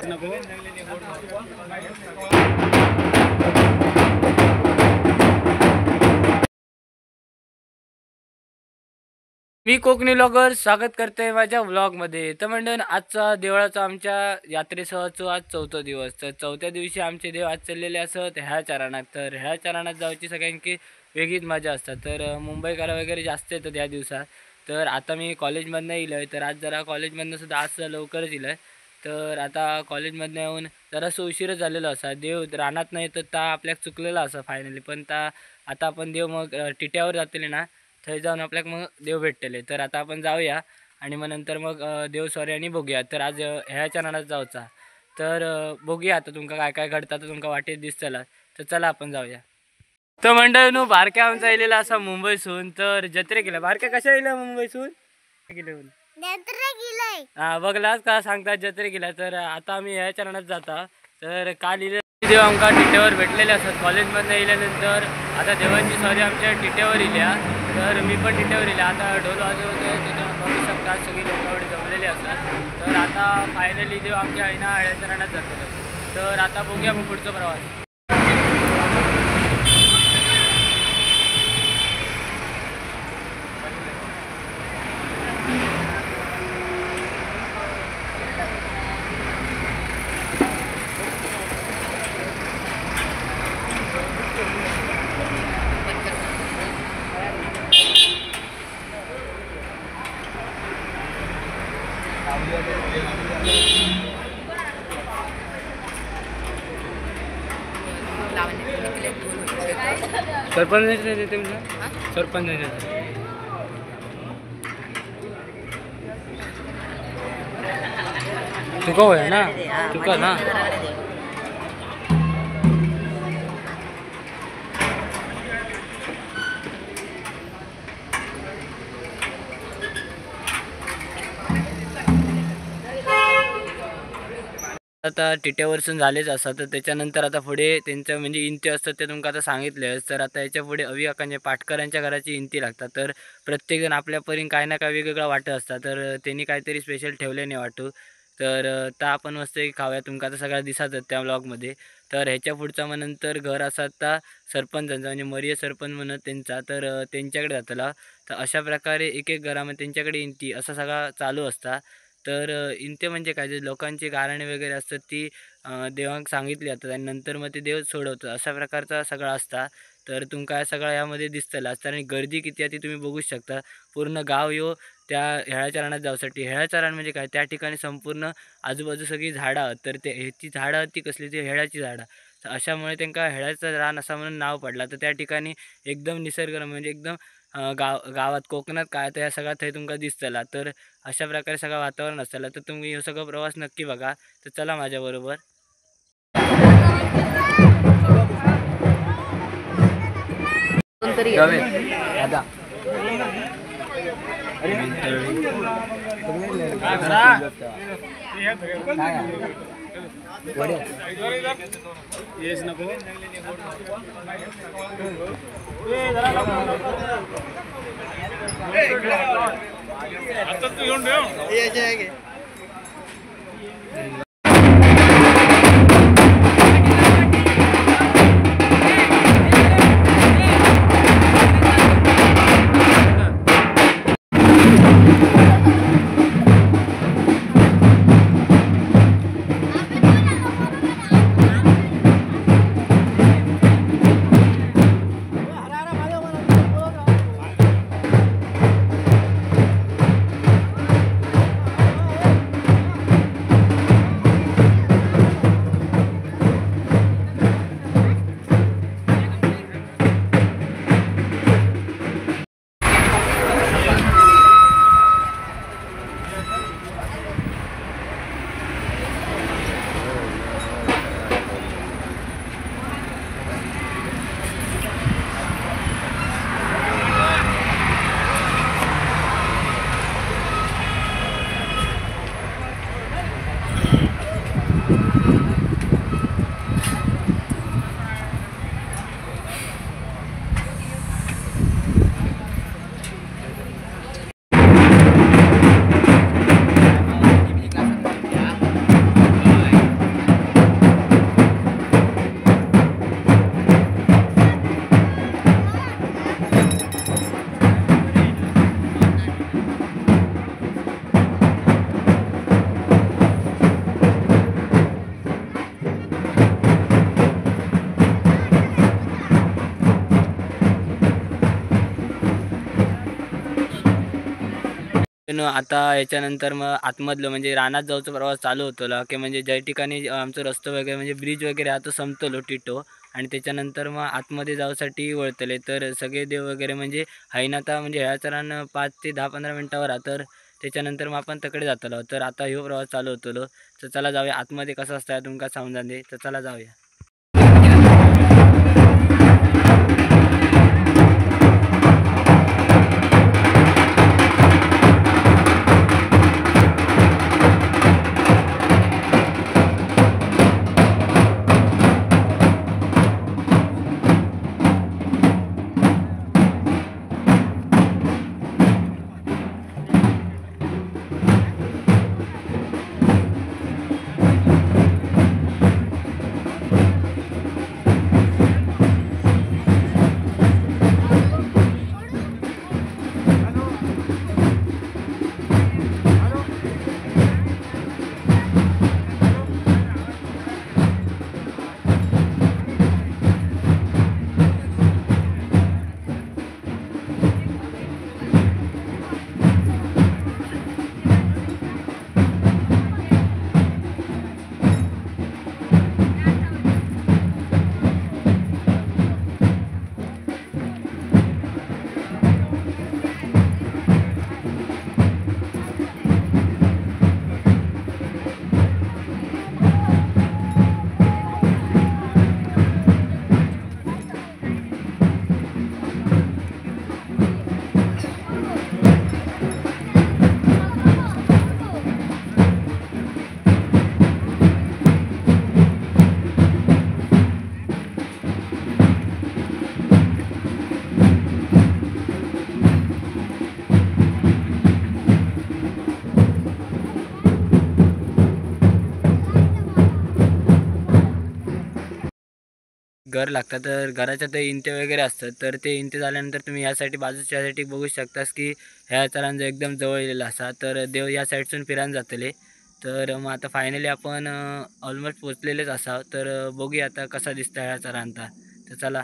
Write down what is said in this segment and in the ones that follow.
मी Konkani blogger स्वागत करते माझ्या व्लॉगमध्ये। तर मंडळ आजचा देवळाचा आमच्या यात्रेसहचा आज 4था दिवस। तर 4थ्या दिवशी आमचे देव आज चाललेले असत ह्या चरणात। तर ह्या चरणात जायची सगळ्यांची वेगळीच मजा असतात। तर मुंबईकर वगैरे जास्त येतात या दिवसात। तर आता मी कॉलेजमधनं येईल तर आज जरा कॉलेजमधनं सुद्धा आज लवकरच येईल। तर आता कॉलेजमधनं येऊन जरासं उशीर झालेला असा। देव रानात नाही तर ता आपल्याक चुकलेला असा फायनली। पण आता आपण देव मग टिट्यावर जातले ना थंय जाऊन आपल्याक मग देव भेटतले। तर आता आपण जाऊया आणि मग नंतर मग देव सॉरी आणि बघूया। तर आज ह्या चरणात जाऊचा। तर बघूया आता तुमका काय काय घडतं तर तुमका वाटेत दिसतला। तर चला आपण जाऊया। तर मंडळीनो बारक्या आमचा येलेला असा मुंबईसून। तर जत्रे गेला बारक्या कशा येईल मुंबईसून गेले हा बघलास का सांगतात जत्रे गेला। तर आता आम्ही ह्या चरणात जाता। तर काल देव आमका टिट्यावर भेटलेले असतात कॉलेजमधनं येल्यानंतर। आता देवांची सॉरी आमच्या टिट्यावर येल्या। तर मी पण टिट्यावर येईल। आता ढोल वाजवते त्याच्यावर बघू शकता सगळी लोक एवढे जमलेले असतात। तर आता फायनली देव आमच्या आईना ह्या चरणात जातो। तर आता बघूया मग पुढचा प्रवास। सरपंच नाही देते सरपंच नाही देते तुका होय ना तुका ना। आता टिट्यावरसून झालेच असतात। तर त्याच्यानंतर आता पुढे त्यांचं म्हणजे इंती असतात ते तुमका आता सांगितलेच। तर आता याच्या पुढे अविकाकांचे पाटकरांच्या घराची इंती लागतात। तर प्रत्येकजण आपल्या परीने काय ना काय वेगवेगळा वाटत असतात। तर त्यांनी काहीतरी स्पेशल ठेवले नाही वाटू। तर आता आपण मस्त खाऊया तुमका आता सगळ्या दिसतात त्या व्लॉगमध्ये। तर ह्याच्या पुढचा मग नंतर घर असतात त्या सरपंचांचा म्हणजे मरिय सरपंच म्हणत त्यांचा। तर त्यांच्याकडे जातला। तर अशा प्रकारे एक एक घरामध्ये त्यांच्याकडे इंती असा सगळा चालू असता। तर इंते म्हणजे काय जे लोकांची गारणे वगैरे असतात ती देवांक सांगितली जातात आणि नंतर मग ते देव सोडवतात अशा प्रकारचा सगळा असता। तर तुमका सगळा यामध्ये दिसतला असता आणि गर्दी किती आहे ती तुम्ही बघू शकता। पूर्ण गाव यो त्या हेळा चरणात जाऊसाठी। हेळा चरण म्हणजे काय त्या ठिकाणी संपूर्ण आजूबाजू सगळी झाडं आहेत। तर ती झाडं ती कसली ती हेळाची झाडं। तर अशामुळे त्यांना हेळाचं रान असं म्हणून नाव पडला। तर त्या ठिकाणी एकदम निसर्गरम्य म्हणजे एकदम गावात कोकणात काय तर ह्या सगळ्यात हे तुमका दिसतला। तर अशा प्रकारे सगळं वातावरण असतं। तर तुम्ही हे सगळं प्रवास नक्की बघा। तर चला माझ्याबरोबर। आता तू येऊन आता याच्यानंतर मग आतमधलं म्हणजे रानात जाऊचा प्रवास चालू होतो की म्हणजे ज्या ठिकाणी आमचं रस्ता वगैरे म्हणजे ब्रिज वगैरे आता संपतलो टिटो आणि त्याच्यानंतर मग आतमध्ये जाऊसाठी वळतले तर सगळे देव वगैरे म्हणजे हैनाता म्हणजे ह्या चरण 5 ते 10-15 मिनटावर तर त्याच्यानंतर मग आपण तकडे जातलो तर आता ह्यो प्रवास चालू होतलो तर चला जाऊया आतमध्ये कसं असतं तुमका समजान दे तर चला जाऊया. घर लागतात तर घराच्या ते इंटे वगैरे असतात तर ते इंटे झाल्यानंतर तुम्ही यासाठी बाजूच्यासाठी बघू शकतास की ह्या चरांचा एकदम जवळ येलेला असा तर देव या साईडसून फिरायला जातले तर मग आता फायनली आपण ऑलमोस्ट पोचलेलेच असा तर बघूया आता कसा दिसता ह्या चरांचा तर चला.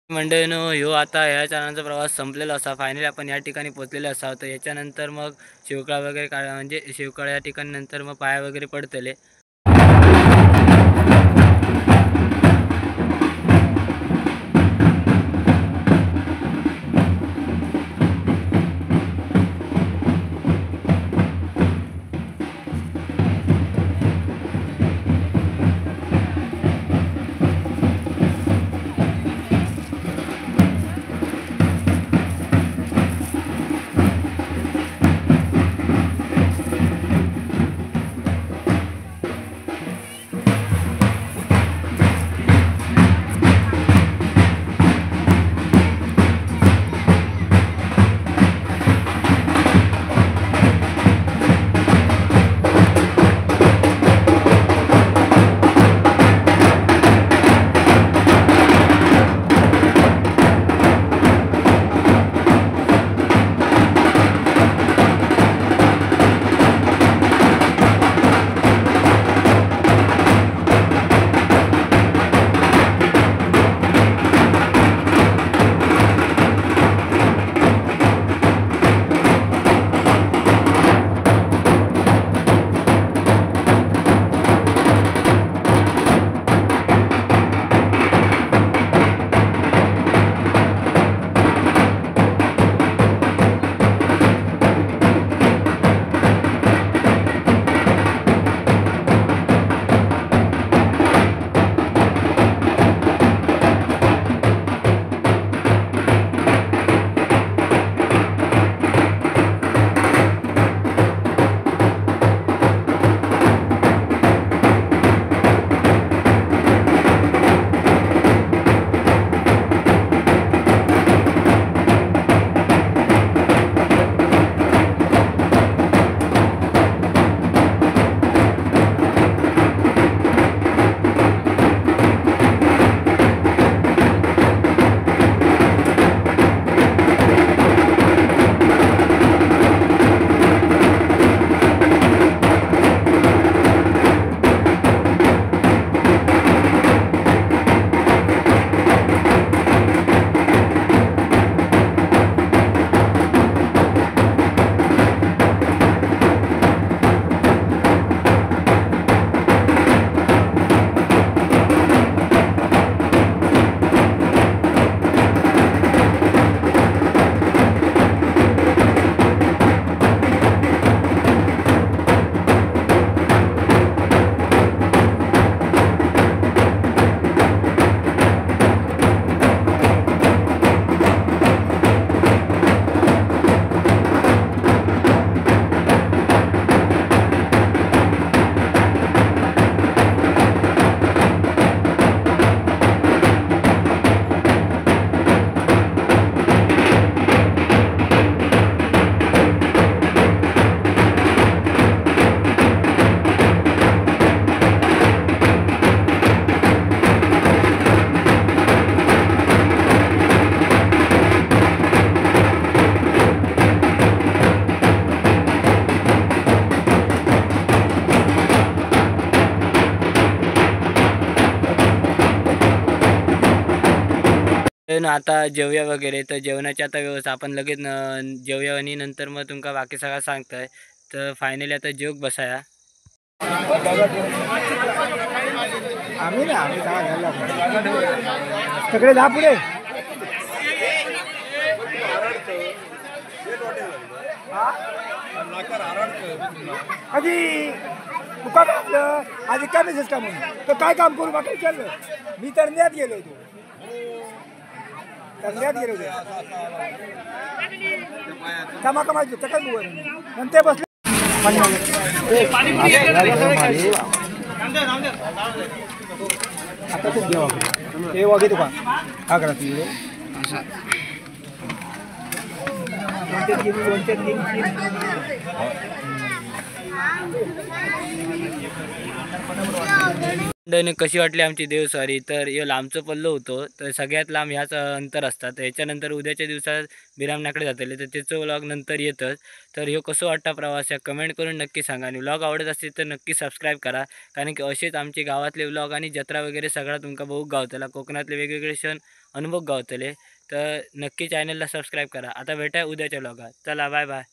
मंडळीनो ह्यो आता ह्या चरणाचा प्रवास संपलेला असा फायनली आपण या ठिकाणी पोहोचलेलो असा तर याच्यानंतर मग शिवकाळ वगैरे म्हणजे शिवकाळ या ठिकाणी नंतर मग पाया वगैरे पडतले. तर आता जेवूया वगैरे, तर जेवणाची आता व्यवस्था आपण लगेच जेवूया आणि नंतर मग तुमका बाकी सगळं सांगतंय. तर फायनली आता जेवूक बसाया. आम्ही ना आम्ही सगळा घालला सगळे जा पुढे. आधी तुका काय आपलं आधी काय मेसेज का म्हणून तर काय काम करू बाकी विचारलं मी तरण्यात गेलो होतो तरण्यात गेलो होतो कामा कमायचो त्या काय नंतर बसले आता खूप देवा हे वागे तुका हा करा ती मंडळीने कशी वाटली आमची देवस्वारी, तर हे लांबचं पल्लं होतं, तर सगळ्यात लांब ह्याच अंतर असतात. त्याच्यानंतर उद्याच्या दिवसात बिरामनाकडे जातले, तर त्याचं व्लॉग नंतर येतच. तर ह्यो कसं वाटता प्रवास या कमेंट करून नक्की सांगा आणि व्लॉग आवडत असतील तर नक्की सबस्क्राईब करा, कारण की असेच आमचे गावातले व्लॉग आणि जत्रा वगैरे सगळा तुमका बघूक गावतला, कोकणातले वेगवेगळे सण अनुभव गावतले. तर नक्की चॅनलला सबस्क्राईब करा. आता भेटाय उद्याच्या व्लॉगात. चला बाय बाय.